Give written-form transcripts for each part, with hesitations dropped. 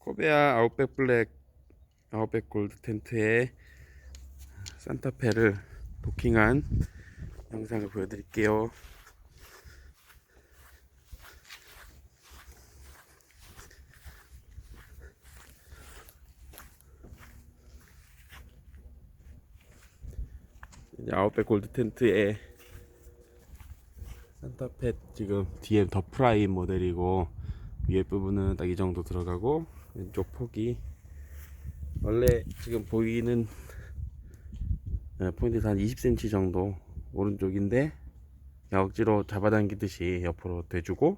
코베아 아웃백 블랙 아웃백 골드 텐트에 산타페를 도킹한 영상을 보여드릴게요. 이제 아웃백 골드 텐트에 산타페 지금 뒤에 더 프라임 모델이고 위에 부분은 딱 이 정도 들어가고 왼쪽 폭이 원래 지금 보이는 포인트에서 한 20cm 정도 오른쪽인데 억지로 잡아당기듯이 옆으로 대주고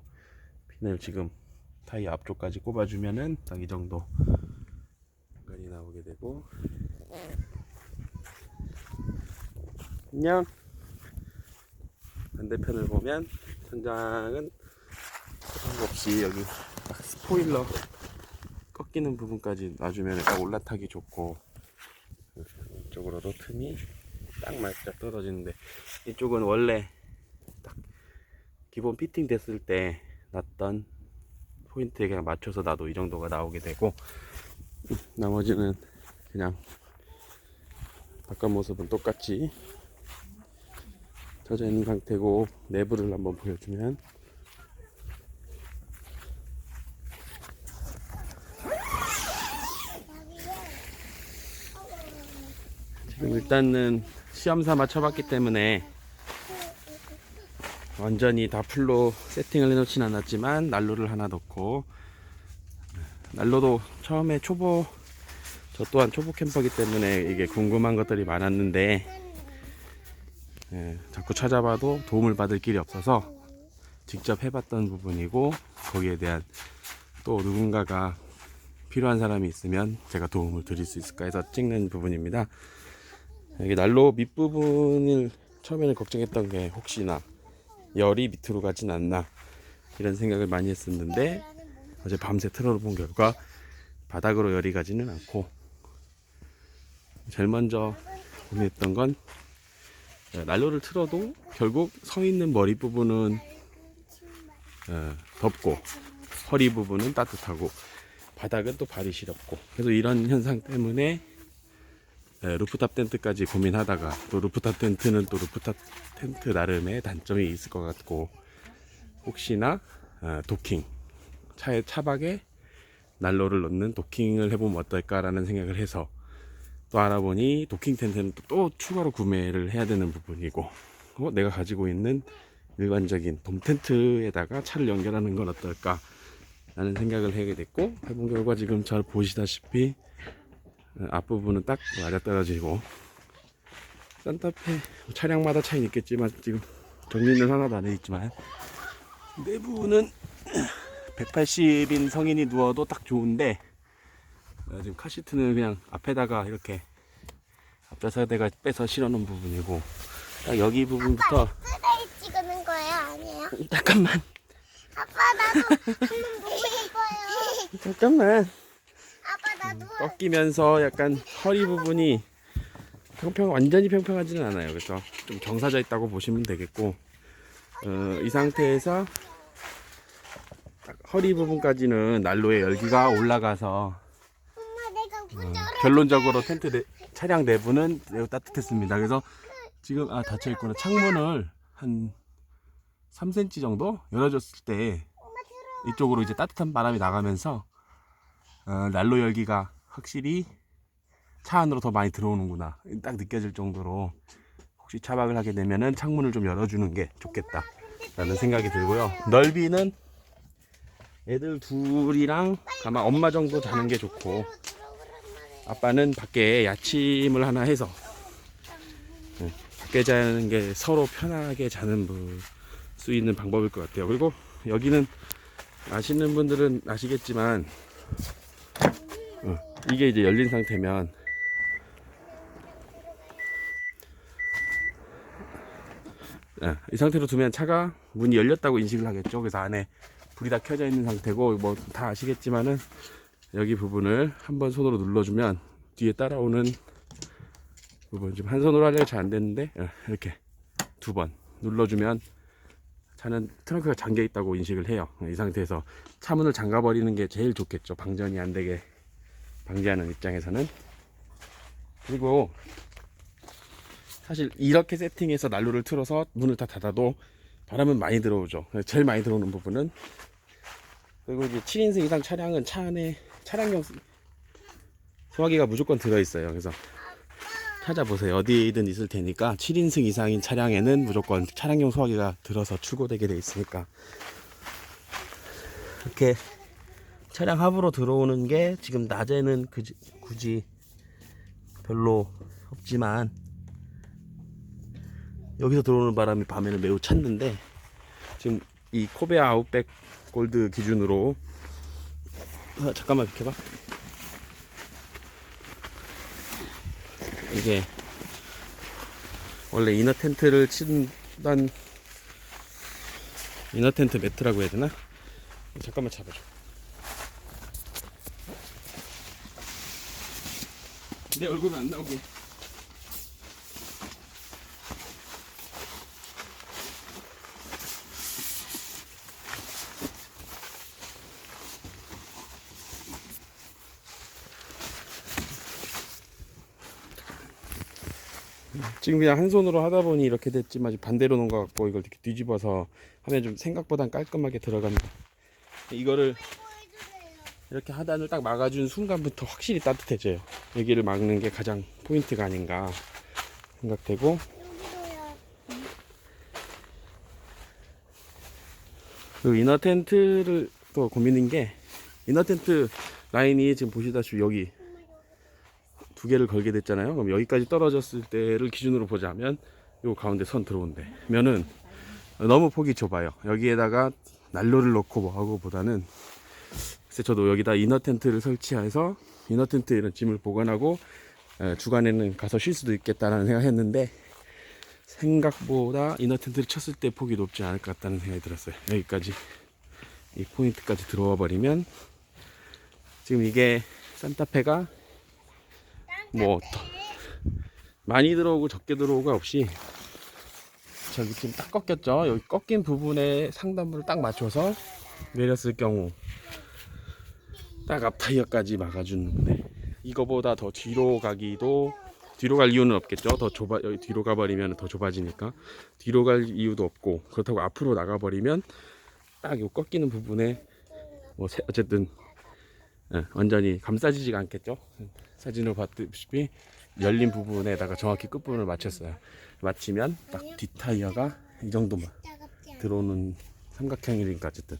핀을 지금 타이어 앞쪽까지 꼽아주면은 딱 이 정도 공간이 나오게 되고, 안녕. 반대편을 보면 천장은 없이 여기 딱 스포일러 꺾이는 부분까지 놔주면 딱 올라타기 좋고, 이쪽으로도 틈이 딱 맞게 떨어지는데 이쪽은 원래 딱 기본 피팅 됐을 때 놨던 포인트에 그냥 맞춰서 놔도 이 정도가 나오게 되고, 나머지는 그냥 바깥 모습은 똑같이 젖어 있는 상태고, 내부를 한번 보여주면 지금 일단은 시험 삼아 쳐봤기 때문에 완전히 다 풀로 세팅을 해놓진 않았지만 난로를 하나 넣고, 난로도 처음에 저 또한 초보 캠퍼이기 때문에 이게 궁금한 것들이 많았는데 자꾸 찾아봐도 도움을 받을 길이 없어서 직접 해봤던 부분이고, 거기에 대한 또 누군가가 필요한 사람이 있으면 제가 도움을 드릴 수 있을까 해서 찍는 부분입니다. 여기 난로 밑부분을 처음에는 걱정했던 게 혹시나 열이 밑으로 가진 않나 이런 생각을 많이 했었는데, 어제 밤새 틀어본 결과 바닥으로 열이 가지는 않고, 제일 먼저 고민했던 건 난로를 틀어도 결국 서 있는 머리 부분은 덥고 허리 부분은 따뜻하고 바닥은 또 발이 시렵고, 그래서 이런 현상 때문에 루프탑 텐트까지 고민하다가, 또 루프탑 텐트는 또 루프탑 텐트 나름의 단점이 있을 것 같고, 혹시나 도킹 차의 차박에 난로를 넣는 도킹을 해보면 어떨까라는 생각을 해서 또 알아보니 도킹 텐트는 또 추가로 구매를 해야 되는 부분이고, 내가 가지고 있는 일반적인 돔 텐트에다가 차를 연결하는 건 어떨까 라는 생각을 하게 됐고, 해본 결과 지금 잘 보시다시피 앞부분은 딱 맞아떨어지고, 산타페 차량마다 차이는 있겠지만 지금 정리는 하나도 안 해있지만 내부는 180인 성인이 누워도 딱 좋은데, 지금 카시트는 그냥 앞에다가 이렇게 앞좌석에다가 빼서 실어놓은 부분이고, 딱 여기 부분부터. 아빠 엑스레이 찍는 거예요? 아니에요? 잠깐만 아빠 나도 한번 보고 싶어요. 잠깐만. 아빠 나도. 꺾이면서 약간 허리 부분이 완전히 평평하지는 않아요. 그래서 좀 경사져 있다고 보시면 되겠고, 이 상태에서 딱 허리 부분까지는 난로에 열기가 올라가서 엄마 내가 문 열어. 결론적으로 차량 내부는 매우 따뜻했습니다. 그래서 지금 닫혀 있구나. 창문을 한 3cm 정도 열어줬을 때 이쪽으로 이제 따뜻한 바람이 나가면서 난로 열기가 확실히 차 안으로 더 많이 들어오는구나 딱 느껴질 정도로, 혹시 차박을 하게 되면은 창문을 좀 열어주는 게 좋겠다 라는 생각이 들고요. 넓이는 애들 둘이랑 아마 엄마 정도 자는 게 좋고, 아빠는 밖에 야침을 하나 해서 밖에 자는 게 서로 편하게 자는 수 있는 방법일 것 같아요. 그리고 여기는 아시는 분들은 아시겠지만 이게 이제 열린 상태면 이 상태로 두면 차가 문이 열렸다고 인식을 하겠죠. 그래서 안에 불이 다 켜져 있는 상태고, 뭐 다 아시겠지만은 여기 부분을 한번 손으로 눌러주면 뒤에 따라오는 부분, 지금 한 손으로 하려고 잘 안 됐는데 이렇게 2번 눌러주면 차는 트렁크가 잠겨 있다고 인식을 해요. 이 상태에서 차문을 잠가 버리는 게 제일 좋겠죠. 방전이 안 되게 방지하는 입장에서는. 그리고 사실 이렇게 세팅해서 난로를 틀어서 문을 다 닫아도 바람은 많이 들어오죠. 제일 많이 들어오는 부분은. 그리고 이제 7인승 이상 차량은 차 안에 차량용 소화기가 무조건 들어있어요. 그래서 찾아보세요. 어디에든 있을 테니까 7인승 이상인 차량에는 무조건 차량용 소화기가 들어서 출고되게 돼 있으니까. 이렇게 차량 하부로 들어오는 게 지금 낮에는 굳이 별로 없지만 여기서 들어오는 바람이 밤에는 매우 찼는데, 지금 이 코베아 아웃백 골드 기준으로 잠깐만 비켜봐. 이게 원래 이너 텐트를 친단 이너 텐트 매트라고 해야 되나? 잠깐만 잡아줘. 내 얼굴은 안 나오게. 지금 그냥 한 손으로 하다 보니 이렇게 됐지만 반대로 놓은 것 같고, 이걸 이렇게 뒤집어서 하면 좀 생각보단 깔끔하게 들어간다. 이거를 이렇게 하단을 딱 막아준 순간부터 확실히 따뜻해져요. 여기를 막는 게 가장 포인트가 아닌가 생각되고, 여기도요. 그리고 이너 텐트를 또 고민인 게, 이너 텐트 라인이 지금 보시다시피 여기 두 개를 걸게 됐잖아요. 그럼 여기까지 떨어졌을 때를 기준으로 보자면 요 가운데 선 들어온대 면은 너무 폭이 좁아요. 여기에다가 난로를 넣고 뭐 하고 보다는, 그래서 저도 여기다 이너 텐트를 설치해서 이너 텐트에 이런 짐을 보관하고 주간에는 가서 쉴 수도 있겠다라는 생각했는데, 생각보다 이너 텐트를 쳤을 때 폭이 높지 않을 것 같다는 생각이 들었어요. 여기까지 이 포인트까지 들어와 버리면, 지금 이게 산타페가 뭐 많이 들어오고 적게 들어오고 없이 저기 지금 딱 꺾였죠. 여기 꺾인 부분에 상단부를 딱 맞춰서 내렸을 경우 딱 앞타이어까지 막아주는데, 이거보다 더 뒤로 가기도, 뒤로 갈 이유는 없겠죠. 더 좁아, 여기 뒤로 가버리면 더 좁아지니까 뒤로 갈 이유도 없고, 그렇다고 앞으로 나가버리면 딱 요 꺾이는 부분에 뭐 어쨌든 완전히 감싸지지가 않겠죠. 사진을 봤듯이 열린 부분에다가 정확히 끝부분을 맞췄어요. 맞추면 딱 뒷타이어가 이 정도만 따갑지 않아. 들어오는 삼각형이니까. 어쨌든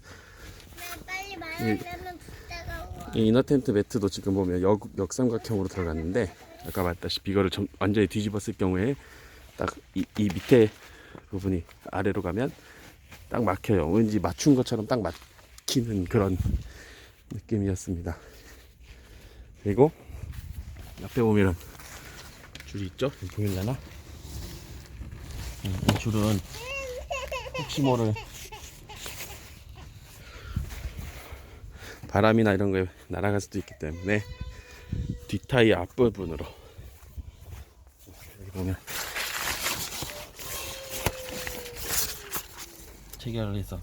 빨리 말하려면 따가워. 이 이너 텐트 매트도 지금 보면 역삼각형으로 들어갔는데, 아까 말했다시피 이거를 완전히 뒤집었을 경우에 딱 이 밑에 부분이 아래로 가면 딱 막혀요. 왠지 맞춘 것처럼 딱 막히는 그런 느낌이었습니다. 그리고 앞에 보면은 줄이 있죠? 보이려나? 이 줄은 혹시 모를 바람이나 이런 거에 날아갈 수도 있기 때문에 뒷타이어 앞부분으로, 여기 보면 체결을 해서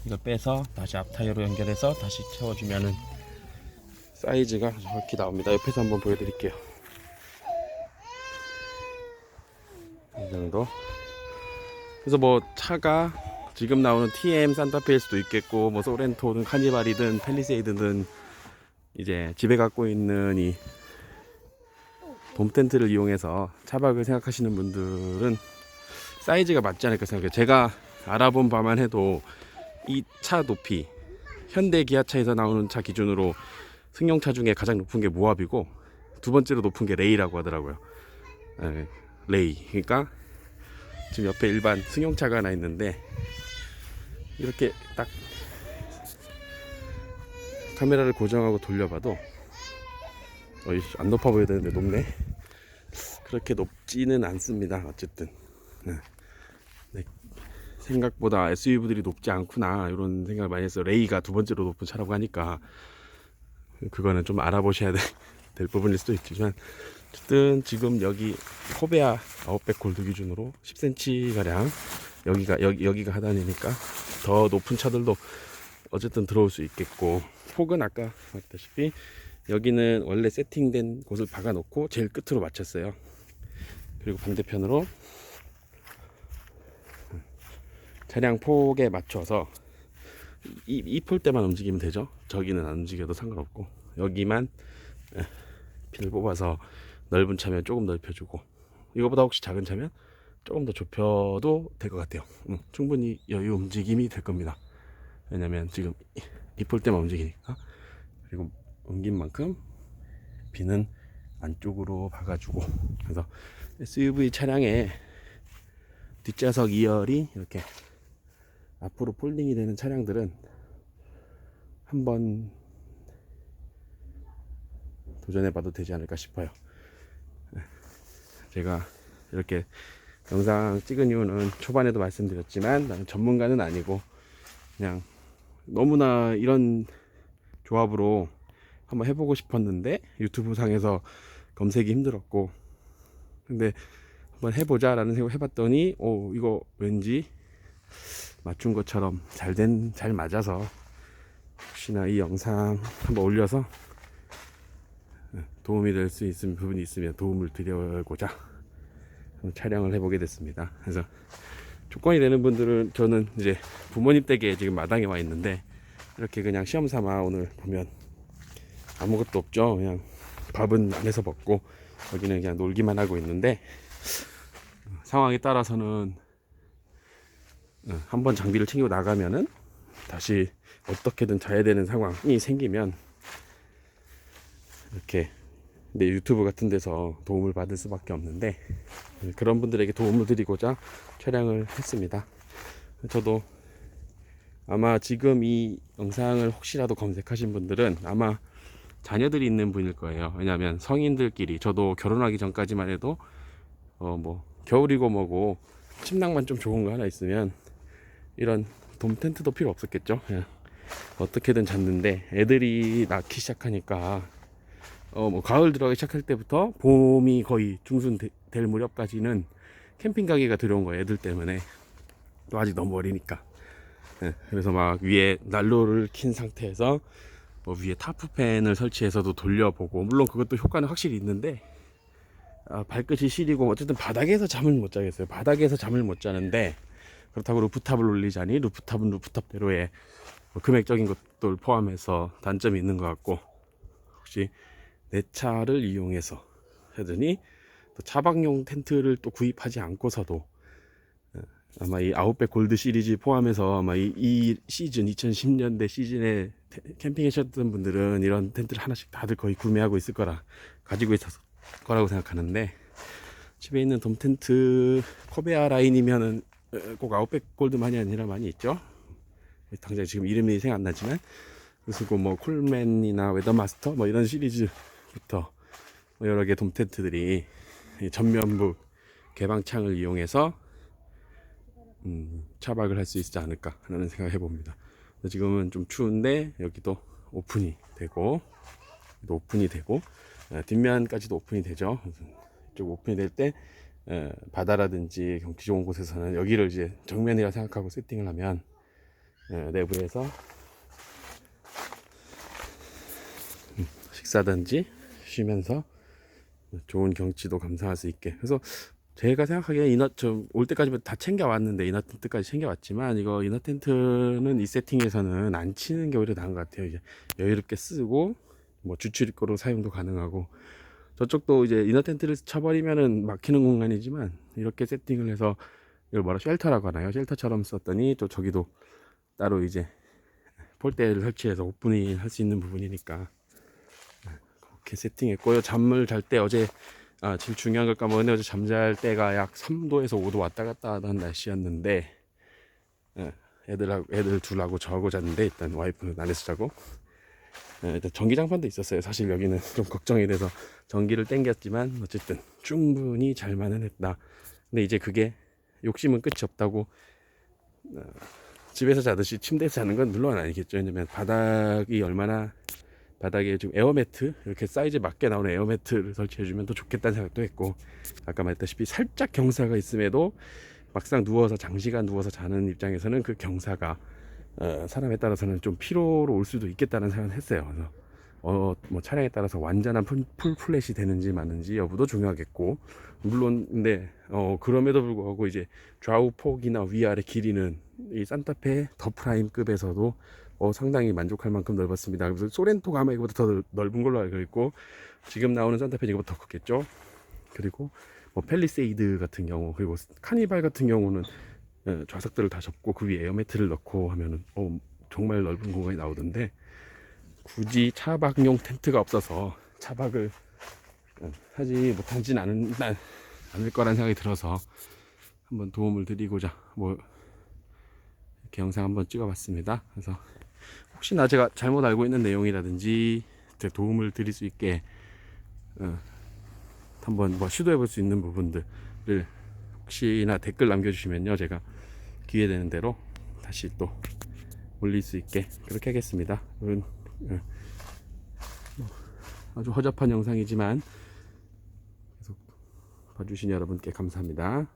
이걸 빼서 다시 앞타이어로 연결해서 다시 채워주면은 사이즈가 정확히 나옵니다. 옆에서 한번 보여드릴게요. 이 정도. 그래서 뭐 차가 지금 나오는 TM 산타페일 수도 있겠고, 뭐 소렌토든 카니발이든 팰리세이드든 이제 집에 갖고 있는 이 돔 텐트를 이용해서 차박을 생각하시는 분들은 사이즈가 맞지 않을까 생각해요. 제가 알아본 바만 해도 이 차 높이, 현대 기아차에서 나오는 차 기준으로 승용차 중에 가장 높은 게 모하비고, 두 번째로 높은 게 레이라고 하더라고요. 레이. 그러니까 지금 옆에 일반 승용차가 하나 있는데, 이렇게 딱 카메라를 고정하고 돌려봐도 안 높아 보여야 되는데 높네. 그렇게 높지는 않습니다. 어쨌든 네. 생각보다 SUV들이 높지 않구나 이런 생각을 많이 했어요. 레이가 두 번째로 높은 차라고 하니까 그거는 좀 알아보셔야 될 부분일 수도 있지만, 어쨌든 지금 여기 코베아 아웃백 골드 기준으로 10cm 가량 여기가 하단이니까 더 높은 차들도 어쨌든 들어올 수 있겠고, 폭은 아까 말했다시피 여기는 원래 세팅된 곳을 박아 놓고 제일 끝으로 맞췄어요. 그리고 반대편으로 차량 폭에 맞춰서 이 폴대만 움직이면 되죠. 저기는 안 움직여도 상관없고, 여기만 피를 뽑아서 넓은 차면 조금 넓혀주고, 이거보다 혹시 작은 차면 조금 더 좁혀도 될 것 같아요. 충분히 여유 움직임이 될 겁니다. 왜냐면 지금 이 폴대만 움직이니까. 그리고 옮긴 만큼 비는 안쪽으로 박아주고, 그래서 SUV 차량의 뒷좌석 2열이 이렇게 앞으로 폴딩이 되는 차량들은 한번 도전해봐도 되지 않을까 싶어요. 제가 이렇게 영상 찍은 이유는 초반에도 말씀드렸지만, 나는 전문가는 아니고 그냥 너무나 이런 조합으로 한번 해보고 싶었는데 유튜브 상에서 검색이 힘들었고, 근데 한번 해보자 라는 생각 해봤더니 이거 왠지 맞춘 것처럼 잘 맞아서, 혹시나 이 영상 한번 올려서 도움이 될 수 있는 부분이 있으면 도움을 드려고자 촬영을 해보게 됐습니다. 그래서 조건이 되는 분들은, 저는 이제 부모님 댁에 지금 마당에 와 있는데, 이렇게 그냥 시험 삼아 오늘 보면 아무것도 없죠. 그냥 밥은 안에서 먹고 여기는 그냥 놀기만 하고 있는데, 상황에 따라서는 한번 장비를 챙기고 나가면은 다시 어떻게든 자야 되는 상황이 생기면 이렇게 내 유튜브 같은 데서 도움을 받을 수밖에 없는데, 그런 분들에게 도움을 드리고자 촬영을 했습니다. 저도 아마 지금 이 영상을 혹시라도 검색하신 분들은 아마 자녀들이 있는 분일 거예요. 왜냐하면 성인들끼리, 저도 결혼하기 전까지만 해도 뭐 겨울이고 뭐고 침낭만 좀 좋은 거 하나 있으면 이런 돔 텐트도 필요 없었겠죠. 그냥 어떻게든 잤는데, 애들이 낳기 시작하니까 뭐 가을 들어가기 시작할 때부터 봄이 거의 중순될 무렵까지는 캠핑 가기가 두려운 거예요. 애들 때문에. 또 아직 너무 어리니까. 그래서 막 위에 난로를 킨 상태에서 뭐 위에 타프팬을 설치해서도 돌려보고, 물론 그것도 효과는 확실히 있는데 발끝이 시리고 어쨌든 바닥에서 잠을 못 자겠어요. 바닥에서 잠을 못 자는데, 그렇다고 루프탑을 올리자니 루프탑은 루프탑대로의 뭐 금액적인 것들 포함해서 단점이 있는 것 같고, 혹시 내 차를 이용해서 하더니 또 차박용 텐트를 또 구입하지 않고서도, 아마 이 아웃백 골드 시리즈 포함해서 아마 이 시즌 2010년대 시즌에 캠핑 하셨던 분들은 이런 텐트를 하나씩 다들 거의 구매하고 있을 거라, 가지고 있을 거라고 생각하는데, 집에 있는 돔 텐트 코베아 라인이면은 꼭 아웃백 골드만이 아니라 많이 있죠. 당장 지금 이름이 생각 안 나지만, 그리고 뭐 콜맨이나 웨더마스터 뭐 이런 시리즈부터 여러 개 돔 텐트들이 전면부 개방창을 이용해서 차박을 할 수 있지 않을까 하는 생각을 해봅니다. 지금은 좀 추운데 여기도 오픈이 되고, 뒷면까지도 오픈이 되죠. 이쪽 오픈이 될 때 바다라든지 경치 좋은 곳에서는 여기를 이제 정면이라 생각하고 세팅을 하면 내부에서 식사든지 쉬면서 좋은 경치도 감상할 수 있게. 그래서 제가 생각하기에 올 때까지만 다 챙겨왔는데, 이너 텐트까지 챙겨왔지만, 이거 이너 텐트는 이 세팅에서는 안 치는 게 오히려 나은 것 같아요. 이제 여유롭게 쓰고 뭐 주출입구로 사용도 가능하고, 저쪽도 이제 이너 텐트를 쳐버리면은 막히는 공간이지만, 이렇게 세팅을 해서 이걸 쉘터라고 하나요? 쉘터처럼 썼더니 또 저기도 따로 이제 폴대를 설치해서 오픈이 할 수 있는 부분이니까 그렇게 세팅했고요. 잠을 잘 때 어제 제일 중요한 걸 까먹었네. 어제 잠잘 때가 약 3도에서 5도 왔다 갔다 하던 날씨였는데, 애들 둘하고 저하고 잤는데, 일단 와이프는 안에서 자고, 일단 전기장판도 있었어요. 사실 여기는 좀 걱정이 돼서 전기를 땡겼지만 어쨌든 충분히 잘만은 했다. 근데 이제 그게 욕심은 끝이 없다고, 집에서 자듯이 침대에서 자는 건 물론 아니겠죠. 왜냐면 바닥에 지금 에어매트, 이렇게 사이즈에 맞게 나오는 에어매트를 설치해주면 더 좋겠다는 생각도 했고, 아까 말했다시피 살짝 경사가 있음에도 막상 누워서 장시간 누워서 자는 입장에서는 그 경사가 사람에 따라서는 좀 피로로 올 수도 있겠다는 생각을 했어요. 그래서 뭐 차량에 따라서 완전한 풀 플랫이 되는지 마는지 여부도 중요하겠고, 물론 근데 그럼에도 불구하고 이제 좌우 폭이나 위아래 길이는 이 산타페 더 프라임급에서도 상당히 만족할 만큼 넓었습니다. 그래서 소렌토가 아마 이거보다 더 넓은 걸로 알고 있고, 지금 나오는 산타페는 이거보다 더 컸겠죠. 그리고 뭐 펠리세이드 같은 경우, 그리고 카니발 같은 경우는 좌석들을 다 접고 그 위에 에어매트를 넣고 하면은 정말 넓은 공간이 나오던데, 굳이 차박용 텐트가 없어서 차박을 하지 못하진 않을 거란 생각이 들어서 한번 도움을 드리고자 뭐 이렇게 영상 한번 찍어봤습니다. 그래서 혹시나 제가 잘못 알고 있는 내용이라든지 도움을 드릴 수 있게 한번 뭐 시도해볼 수 있는 부분들을 혹시나 댓글 남겨주시면요, 제가 기회되는 대로 다시 또 올릴 수 있게 그렇게 하겠습니다. 아주 허접한 영상이지만 계속 봐주신 여러분께 감사합니다.